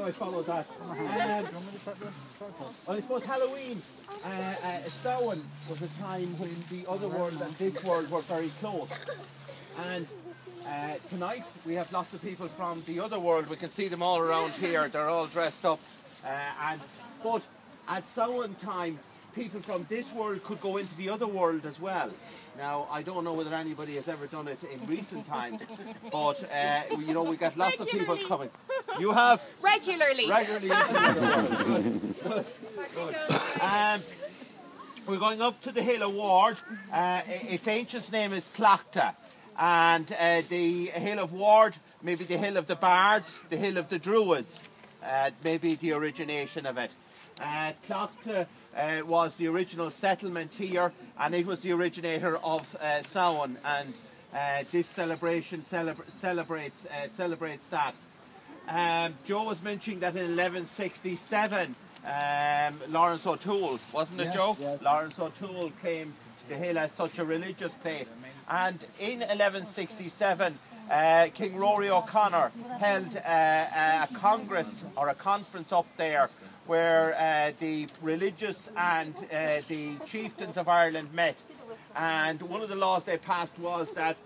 do I follow that? Well, I suppose Halloween, Samhain was a time when the other world and this world were very close. And tonight we have lots of people from the other world. We can see them all around here. They're all dressed up. But at Samhain time, people from this world could go into the other world as well. Now, I don't know whether anybody has ever done it in recent times, but you know, we get lots of people coming. You have? Regularly. Regularly into the other world. Good. We're going up to the hill of Ward. Its ancient name is Tlachtga. And the hill of Ward, maybe the hill of the Bards, the hill of the Druids, maybe the origination of it. Tlachtga was the original settlement here, and it was the originator of Samhain, and this celebration celebrates that. Joe was mentioning that in 1167, Lawrence O'Toole, wasn't it, Joe? Yes. Lawrence O'Toole claimed the hill as such a religious place, and in 1167 King Rory O'Connor held a congress or a conference up there where the religious and the chieftains of Ireland met, and one of the laws they passed was that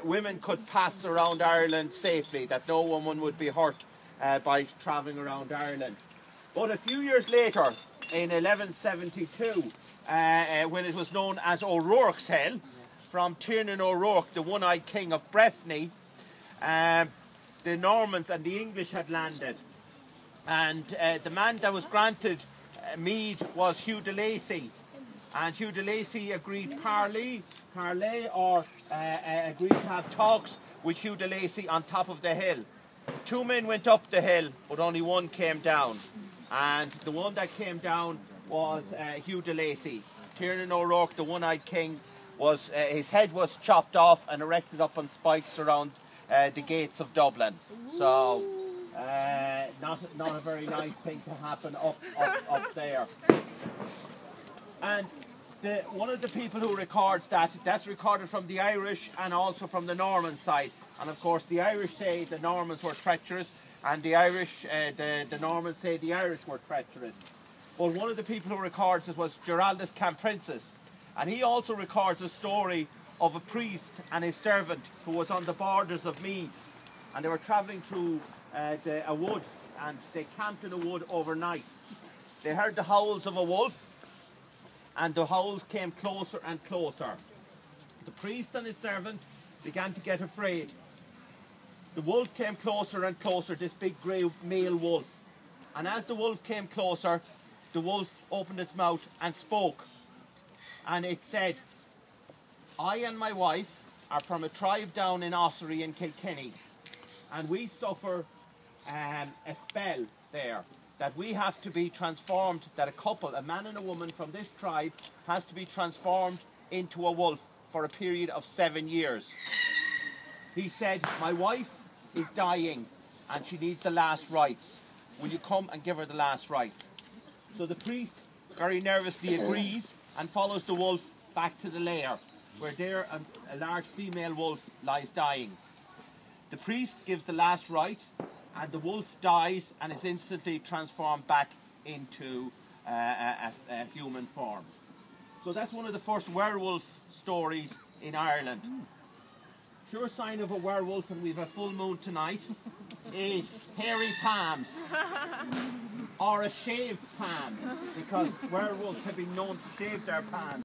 women could pass around Ireland safely, that no woman would be hurt by travelling around Ireland. But a few years later, in 1172, when it was known as O'Rourke's Hill, from Tiernan O'Rourke, the one-eyed king of Breffni, the Normans and the English had landed. And the man that was granted mead was Hugh de Lacy. And Hugh de Lacy agreed parley or agreed to have talks with Hugh de Lacy on top of the hill. Two men went up the hill, but only one came down. And the one that came down was Hugh de Lacy. Tiernan O'Rourke, the one-eyed king, was his head was chopped off and erected up on spikes around the gates of Dublin. So not a very nice thing to happen up there. And one of the people who records that's recorded from the Irish and also from the Norman side. And of course the Irish say the Normans were treacherous, and the Irish, the Normans say the Irish were treacherous. But one of the people who records it was Geraldus Camprensis, and he also records a story of a priest and his servant who was on the borders of Meath, and they were travelling through a wood, and they camped in a wood overnight. They heard the howls of a wolf, and the howls came closer and closer. The priest and his servant began to get afraid. The wolf came closer and closer, this big grey male wolf. And as the wolf came closer, the wolf opened its mouth and spoke. And it said, "I and my wife are from a tribe down in Ossory in Kilkenny, and we suffer a spell there, that we have to be transformed, that a couple, a man and a woman from this tribe, has to be transformed into a wolf for a period of 7 years. He said, my wife is dying and she needs the last rites. Will you come and give her the last rites?" So the priest very nervously agrees and follows the wolf back to the lair, where there a large female wolf lies dying. The priest gives the last rite, and the wolf dies and is instantly transformed back into a human form. So that's one of the first werewolf stories in Ireland. Sure sign of a werewolf, and we've a full moon tonight, is hairy palms, or a shaved palm, because werewolves have been known to shave their palms.